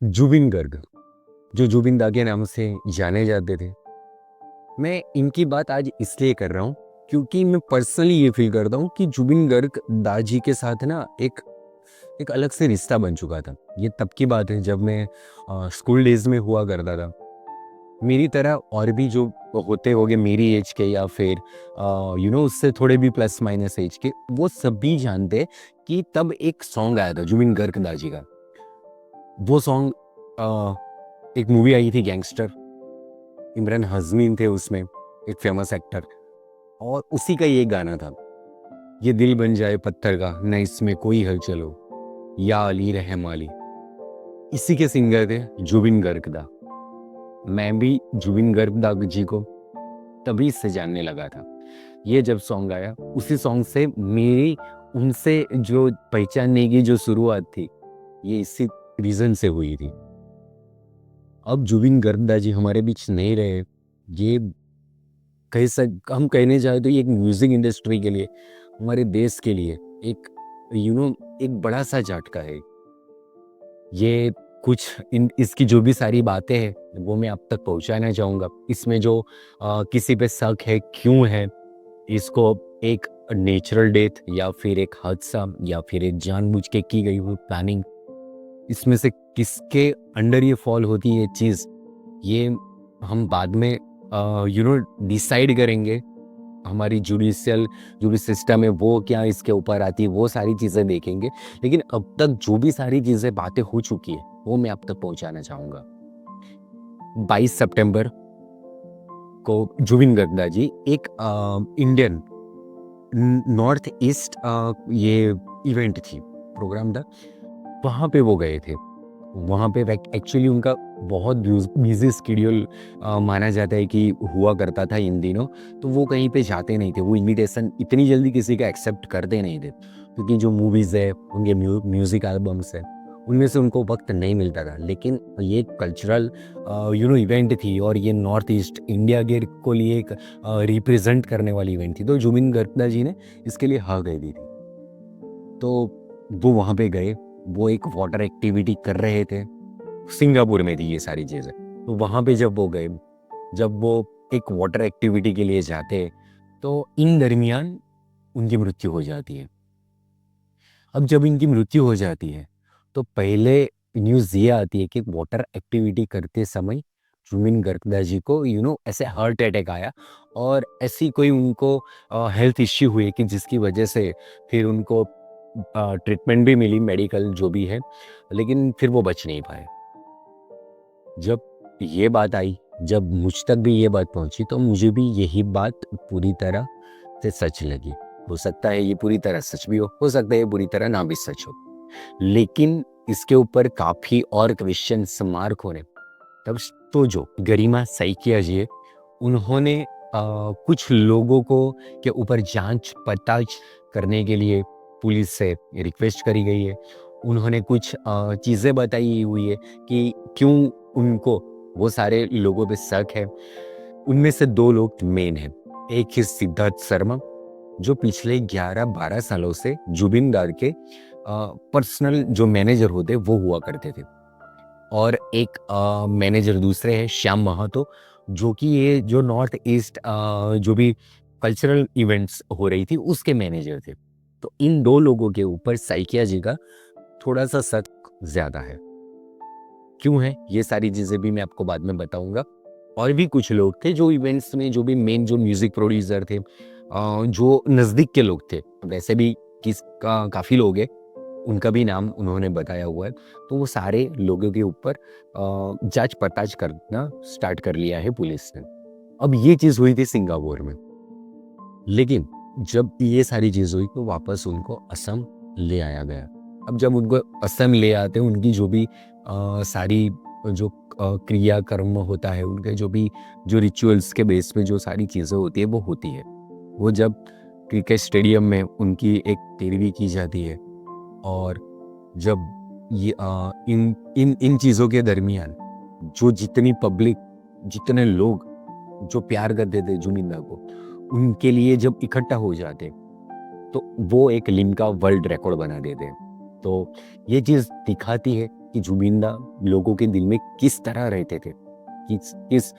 जुबिन गर्ग, जो जुबिन दा के नाम से जाने जाते थे। मैं इनकी बात आज इसलिए कर रहा हूँ क्योंकि मैं पर्सनली ये फील करता हूँ कि जुबिन गर्ग दा जी के साथ ना एक एक अलग से रिश्ता बन चुका था। ये तब की बात है जब मैं स्कूल डेज में हुआ करता था। मेरी तरह और भी जो होते होंगे मेरी एज के या फिर उससे थोड़े भी प्लस माइनस एज के, वो सभी जानते कि तब एक सॉन्ग आया था जुबिन गर्ग दा जी का। वो सॉन्ग, एक मूवी आई थी गैंगस्टर, इमरान हाशमी थे उसमें, एक फेमस एक्टर, और उसी का ये गाना था, ये दिल बन जाए पत्थर का न इसमें कोई हलचल हो, या अली रहम अली। इसी के सिंगर थे जुबिन गर्ग दा। मैं भी जुबिन गर्ग दा जी को तभी से जानने लगा था। ये जब सॉन्ग आया, उसी सॉन्ग से मेरी उनसे जो पहचानने की जो शुरुआत थी, ये इसी रीजन से हुई थी। अब जुबिन गर्ग दा जी हमारे बीच नहीं रहे। ये हम कहने चाहे तो ये एक म्यूजिक इंडस्ट्री के लिए, हमारे देश के लिए एक एक बड़ा सा झटका है। ये कुछ इन इसकी जो भी सारी बातें हैं वो मैं आप तक पहुंचाना चाहूंगा। इसमें जो किसी पे शक है, क्यों है, इसको एक नेचुरल डेथ या फिर एक हादसा या फिर एक जानबूझ के की गई हुई प्लानिंग, इसमें से किसके अंडर ये फॉल होती है चीज, ये हम बाद में डिसाइड करेंगे। हमारी जुडिशियल जो भी सिस्टम है वो क्या इसके ऊपर आती है, वो सारी चीजें देखेंगे। लेकिन अब तक जो भी सारी चीजें बातें हो चुकी है वो मैं आप तक पहुंचाना चाहूंगा। 22 सितंबर को जुबिन गर्ग जी एक इंडियन नॉर्थ ईस्ट ये इवेंट थी, प्रोग्राम था, वहाँ पे वो गए थे। वहाँ पे एक्चुअली उनका बहुत बिजी स्केड्यूल माना जाता है कि हुआ करता था इन दिनों, तो वो कहीं पे जाते नहीं थे। वो इनविटेशन इतनी जल्दी किसी का एक्सेप्ट करते नहीं थे क्योंकि जो मूवीज़ है, उनके म्यूज़िक एल्बम्स है, उनमें से उनको वक्त नहीं मिलता था। लेकिन ये कल्चरल इवेंट थी और ये नॉर्थ ईस्ट इंडिया के को लिए एक रिप्रेजेंट करने वाली इवेंट थी, तो जुबिन गर्ग जी ने इसके लिए हाँ कह दी थी। तो वो वहाँ पे गए, वो एक वाटर एक्टिविटी कर रहे थे। सिंगापुर में थी ये सारी चीज़ें। तो वहाँ पे जब वो गए, जब वो एक वाटर एक्टिविटी के लिए जाते, तो इन दरमियान उनकी मृत्यु हो जाती है। अब जब इनकी मृत्यु हो जाती है तो पहले न्यूज़ ये आती है कि वाटर एक्टिविटी करते समय जुबिन गर्ग जी को ऐसे हार्ट अटैक आया और ऐसी कोई उनको हेल्थ इश्यू हुई कि जिसकी वजह से फिर उनको ट्रीटमेंट भी मिली, मेडिकल जो भी है, लेकिन फिर वो बच नहीं पाए। जब ये बात आई, जब मुझ तक भी ये बात पहुंची, तो मुझे भी यही बात पूरी तरह से सच लगी। हो सकता है ये पूरी तरह सच भी हो सकता है ये पूरी तरह ना भी सच हो, लेकिन इसके ऊपर काफी और क्वेश्चन मार्क हो रहे। तब तो जो गरिमा सैकिया जी है, उन्होंने कुछ लोगों को के ऊपर जांच पड़ताल करने के लिए पुलिस से रिक्वेस्ट करी गई है। उन्होंने कुछ चीज़ें बताई हुई है कि क्यों उनको वो सारे लोगों पे शक है। उनमें से 2 लोग मेन हैं। एक है सिद्धार्थ शर्मा, जो पिछले 11-12 सालों से जुबिन गार्ग के पर्सनल जो मैनेजर होते वो हुआ करते थे, और एक मैनेजर दूसरे हैं श्याम महातो, जो कि ये जो नॉर्थ ईस्ट जो भी कल्चरल इवेंट्स हो रही थी उसके मैनेजर थे। तो इन 2 लोगों के ऊपर साइकिया जी का थोड़ा सा शक ज्यादा है। क्यों है ये सारी चीजें भी मैं आपको बाद में बताऊंगा। और भी कुछ लोग थे जो इवेंट्स में, जो भी मेन जो म्यूजिक प्रोड्यूसर थे, जो नजदीक के लोग थे, वैसे भी काफी लोग हैं, उनका भी नाम उन्होंने बताया हुआ है। तो वो सारे लोगों के ऊपर जांच पड़ताल करना स्टार्ट कर लिया है पुलिस ने। अब ये चीज हुई थी सिंगापुर में, लेकिन जब ये सारी चीज हुई तो वापस उनको असम ले आया गया। अब जब उनको असम ले आते हैं, उनकी जो भी सारी जो क्रिया कर्म होता है, उनके जो भी जो रिचुअल्स के बेस पे जो सारी चीज़ें होती है वो होती है। वो जब क्रिकेट स्टेडियम में उनकी एक पैरवी की जाती है, और जब ये इन इन इन चीज़ों के दरमियान जो जितनी पब्लिक, जितने लोग जो प्यार करते थे जुमिंदा को, उनके लिए जब इकट्ठा हो जाते, तो वो एक लिम्का वर्ल्ड रिकॉर्ड बना देते हैं। तो ये चीज़ दिखाती है कि जुबिंदा लोगों के दिल में किस तरह रहते थे, किस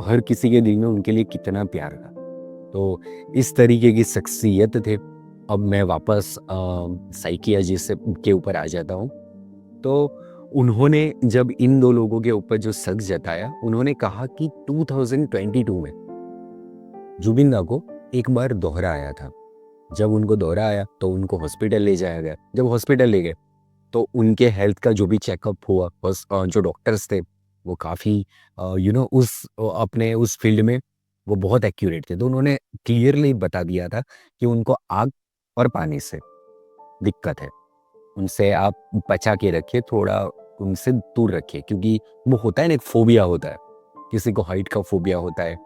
हर किसी के दिल में उनके लिए कितना प्यार था। तो इस तरीके की शख्सियत थे। अब मैं वापस साइकिया जी से के ऊपर आ जाता हूँ। तो उन्होंने जब इन 2 लोगों के ऊपर जो शक जताया, उन्होंने कहा कि 2022 में जुबिंदा को एक बार दौरा आया था। जब उनको दौरा आया तो उनको हॉस्पिटल ले जाया गया। जब हॉस्पिटल ले गए तो उनके हेल्थ का जो भी चेकअप हुआ, बस जो डॉक्टर्स थे वो काफ़ी अपने उस फील्ड में वो बहुत एक्यूरेट थे। तो उन्होंने क्लियरली बता दिया था कि उनको आग और पानी से दिक्कत है। उनसे आप बचा के रखिए, थोड़ा उनसे दूर रखिए, क्योंकि वो होता है ना, एक फोबिया होता है। किसी को हाइट का फोबिया होता है,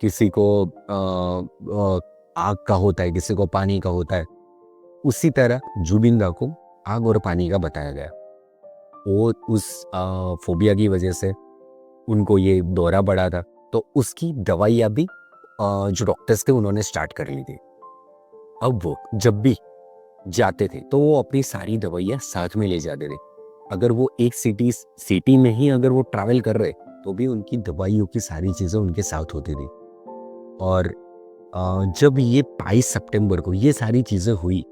किसी को आग का होता है, किसी को पानी का होता है। उसी तरह जुबिंदा को आग और पानी का बताया गया। वो उस फोबिया की वजह से उनको ये दौरा पड़ा था। तो उसकी दवाइयाँ भी जो डॉक्टर्स थे उन्होंने स्टार्ट कर ली थी। अब वो जब भी जाते थे तो वो अपनी सारी दवाइयाँ साथ में ले जाते थे। अगर वो एक सिटी में ही अगर वो ट्रैवल कर रहे तो भी उनकी दवाइयों की सारी चीज़ें उनके साथ होती थी। और जब ये 22 सितंबर को ये सारी चीज़ें हुई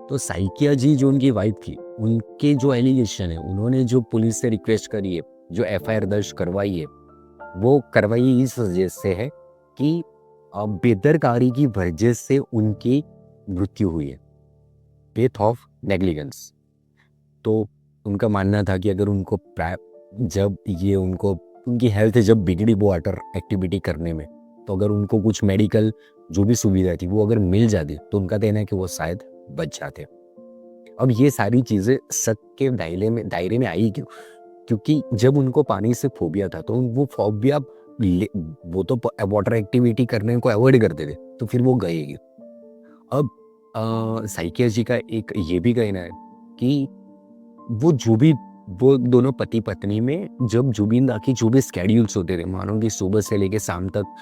तो साइकिया जी जो उनकी वाइफ थी, उनके जो एलिगेशन है, उन्होंने जो पुलिस से रिक्वेस्ट करी है, जो एफआईआर दर्ज करवाई है, वो करवाई इस वजह से है कि बेदरकारी की वजह से उनकी मृत्यु हुई है, डेथ ऑफ नेग्लिजेंस। तो उनका मानना था कि अगर उनको जब ये उनको उनकी हेल्थ जब बिगड़ी वाटर एक्टिविटी करने में, तो अगर उनको कुछ मेडिकल जो भी सुविधा थी वो अगर मिल जाती तो उनका कहना है कि वो शायद बच जाते। अब ये सारी चीज़ें शक के दायरे में आई क्यों? क्योंकि जब उनको पानी से फोबिया था तो वो फोबिया वो तो वाटर एक्टिविटी करने को अवॉइड करते थे, तो फिर वो गए ही। अब साइकिया जी का एक ये भी कहना है कि वो दोनों पति पत्नी में जब जुबिंदा की जो भी स्केड्यूल्स होते थे, मानो कि सुबह से लेके शाम तक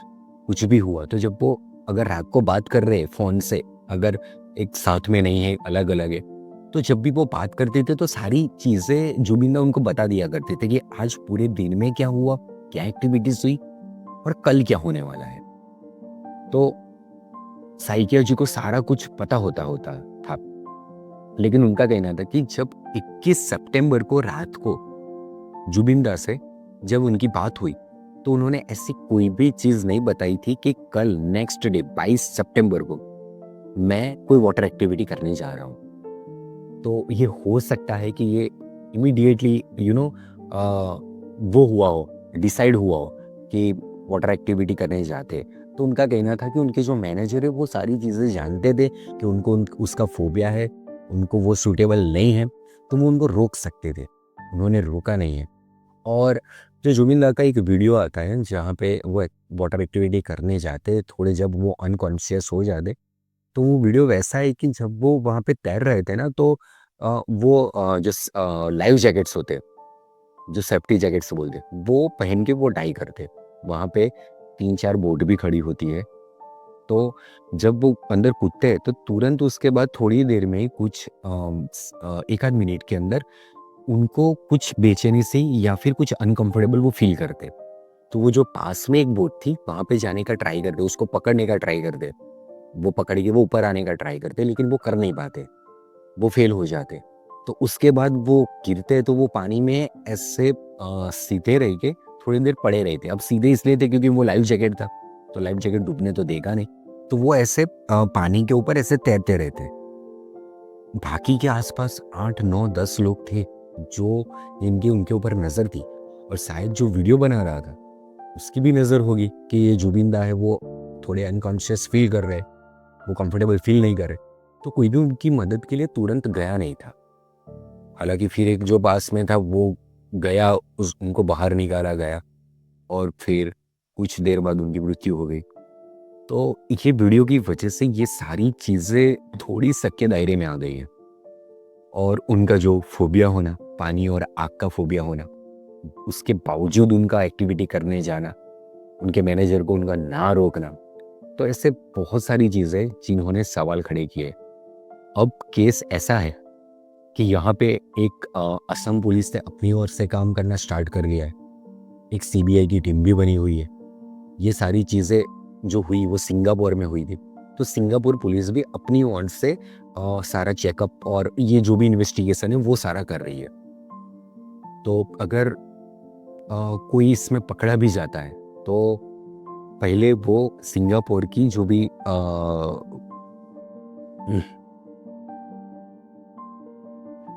कुछ भी हुआ, तो जब वो अगर रात को बात कर रहे हैं फोन से, अगर एक साथ में नहीं है, अलग अलग है, तो जब भी वो बात करते थे तो सारी चीजें जुबिंदा उनको बता दिया करते थे कि आज पूरे दिन में क्या हुआ, क्या एक्टिविटीज हुई और कल क्या होने वाला है। तो साइकिया जी को सारा कुछ पता होता था। लेकिन उनका कहना था कि जब 21 सितंबर को रात को जुबिंदा से जब उनकी बात हुई तो उन्होंने ऐसी कोई भी चीज नहीं बताई थी कि कल नेक्स्ट डे 22 सितंबर को मैं कोई वाटर एक्टिविटी करने जा रहा हूँ। तो ये हो सकता है कि ये इमीडिएटली वो हुआ हो, डिसाइड हुआ हो कि वाटर एक्टिविटी करने जाते। तो उनका कहना था कि उनके जो मैनेजर है वो सारी चीज़ें जानते थे कि उनको उसका फोबिया है, उनको वो सूटेबल नहीं है, तो वो उनको रोक सकते थे। उन्होंने रोका नहीं है। और जो जुबिंदा का एक वीडियो आता है जहाँ पे वो वाटर एक्टिविटी करने जाते, थोड़े जब वो अनकॉन्शियस हो जाते, तो वो वीडियो वैसा है कि जब वो वहाँ पे तैर रहे थे ना, तो जो लाइफ जैकेट्स होते हैं, जो सेफ्टी जैकेट्स बोलते हैं, वो पहन के वो डाई करते। वहाँ पे 3-4 बोट भी खड़ी होती है। तो जब वो अंदर कूदते हैं तो तुरंत उसके बाद थोड़ी देर में ही कुछ एक आध मिनट के अंदर उनको कुछ बेचैनी से या फिर कुछ अनकंफर्टेबल वो फील करते। तो वो जो पास में एक बोट थी वहां पे जाने का ट्राई करते, उसको पकड़ने का ट्राई करते, वो पकड़ के वो ऊपर आने का ट्राई करते, लेकिन वो कर नहीं पाते, वो फेल हो जाते। तो उसके बाद वो गिरते तो वो पानी में ऐसे सीधे रह के थोड़ी देर पड़े रहते। अब सीधे इसलिए थे क्योंकि वो लाइफ जैकेट था, तो लाइफ जैकेट डूबने तो देगा नहीं, तो वो ऐसे पानी के ऊपर ऐसे तैरते रहते। बाकी के आसपास 8 9 10 लोग थे जो इनकी उनके ऊपर नजर थी, और शायद जो वीडियो बना रहा था उसकी भी नजर होगी कि ये जुबिंदा है वो थोड़े अनकॉन्शियस फील कर रहे, वो कंफर्टेबल फील नहीं कर रहे। तो कोई भी उनकी मदद के लिए तुरंत गया नहीं था। हालांकि फिर एक जो पास में था वो गया, उनको बाहर निकाला गया और फिर कुछ देर बाद उनकी मृत्यु हो गई। तो ये वीडियो की वजह से ये सारी चीज़ें थोड़ी शक के दायरे में आ गई हैं। और उनका जो फोबिया होना, पानी और आग का फोबिया होना, उसके बावजूद उनका एक्टिविटी करने जाना, उनके मैनेजर को उनका ना रोकना, तो ऐसे बहुत सारी चीज़ें जिन्होंने सवाल खड़े किए। अब केस ऐसा है कि यहाँ पे एक असम पुलिस ने अपनी ओर से काम करना स्टार्ट कर लिया है, एक सीबीआई की टीम भी बनी हुई है। ये सारी चीज़ें जो हुई वो सिंगापुर में हुई थी, तो सिंगापुर पुलिस भी अपनी ओर से सारा चेकअप और ये जो भी इन्वेस्टिगेशन है वो सारा कर रही है। तो अगर कोई इसमें पकड़ा भी जाता है तो पहले वो सिंगापुर की जो भी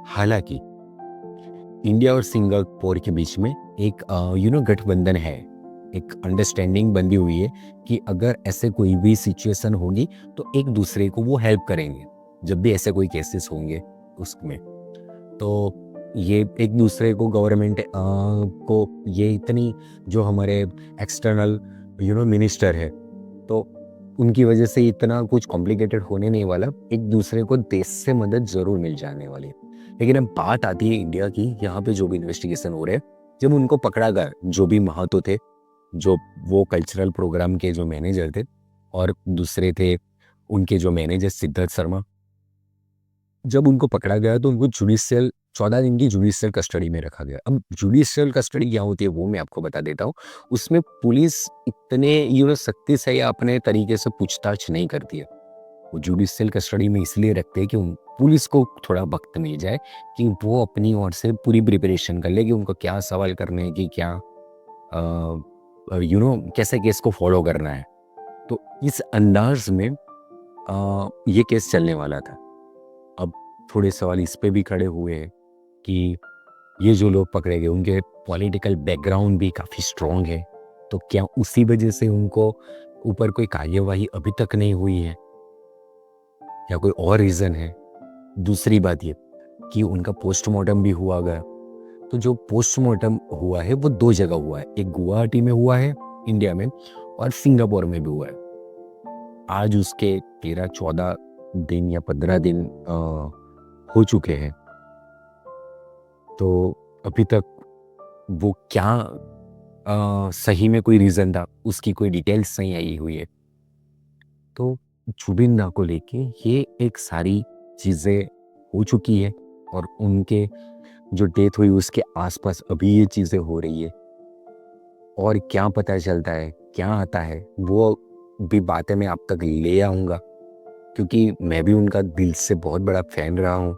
हालांकि इंडिया और सिंगापुर के बीच में एक गठबंधन है, एक अंडरस्टैंडिंग बनी हुई है कि अगर ऐसे कोई भी सिचुएशन होगी तो एक दूसरे को वो हेल्प करेंगे जब भी ऐसे कोई केसेस होंगे उसमें। तो ये एक दूसरे को गवर्नमेंट को ये इतनी जो हमारे एक्सटर्नल मिनिस्टर है तो उनकी वजह से इतना कुछ कॉम्प्लिकेटेड होने नहीं वाला, एक दूसरे को देश से मदद जरूर मिल जाने वाली है। लेकिन अब बात आती है इंडिया की, यहाँ पे जो भी इन्वेस्टिगेशन हो रहे हैं, जब उनको पकड़ा गया जो भी महतो थे, जो वो कल्चरल प्रोग्राम के जो मैनेजर थे और दूसरे थे उनके जो मैनेजर सिद्धार्थ शर्मा, जब उनको पकड़ा गया तो उनको जुडिशियल 14 दिन की जुडिशियल कस्टडी में रखा गया। अब जुडिशियल कस्टडी क्या होती है वो मैं आपको बता देता हूँ। उसमें पुलिस इतने सख्ती से या अपने तरीके से पूछताछ नहीं करती है। वो जुडिशियल कस्टडी में इसलिए रखते हैं कि पुलिस को थोड़ा वक्त मिल जाए कि वो अपनी ओर से पूरी प्रिपरेशन कर ले कि उनको क्या सवाल करने हैं, कि क्या कैसे केस को फॉलो करना है। तो इस अंदाज में ये केस चलने वाला था। अब थोड़े सवाल इस पे भी खड़े हुए हैं कि ये जो लोग पकड़े गए उनके पॉलिटिकल बैकग्राउंड भी काफ़ी स्ट्रॉन्ग है, तो क्या उसी वजह से उनको ऊपर कोई कार्यवाही अभी तक नहीं हुई है या कोई और रीज़न है। दूसरी बात ये कि उनका पोस्टमार्टम भी हुआ गया, तो जो पोस्टमार्टम हुआ है वो 2 जगह हुआ है, एक गुवाहाटी में हुआ है इंडिया में और सिंगापुर में भी हुआ है। आज उसके 13-14 दिन या 15 दिन हो चुके हैं, तो अभी तक वो क्या सही में कोई रीज़न था उसकी कोई डिटेल्स नहीं आई हुई है। तो जुबिन दा को लेके ये एक सारी चीज़ें हो चुकी है और उनके जो डेथ हुई उसके आसपास अभी ये चीज़ें हो रही है और क्या पता चलता है क्या आता है वो भी बातें मैं आप तक ले आऊँगा, क्योंकि मैं भी उनका दिल से बहुत बड़ा फैन रहा हूँ।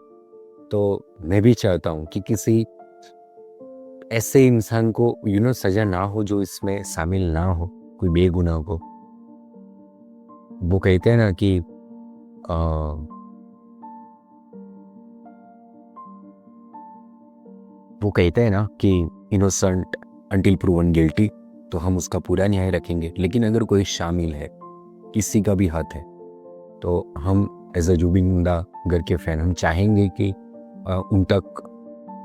तो मैं भी चाहता हूँ कि किसी ऐसे इंसान को सज़ा ना हो जो इसमें शामिल ना हो, कोई बेगुनाह को। वो कहते हैं ना कि वो कहते हैं ना कि इनोसेंट अंटिल प्रूवन गिल्टी, तो हम उसका पूरा न्याय रखेंगे। लेकिन अगर कोई शामिल है, किसी का भी हाथ है, तो हम एज अ जुबिन दा घर के फैन हम चाहेंगे कि उन तक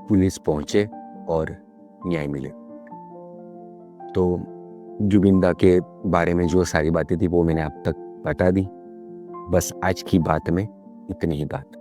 पुलिस पहुंचे और न्याय मिले। तो जुबिन दा के बारे में जो सारी बातें थी वो मैंने आप तक बता दी। बस आज की बात में इतनी ही बात।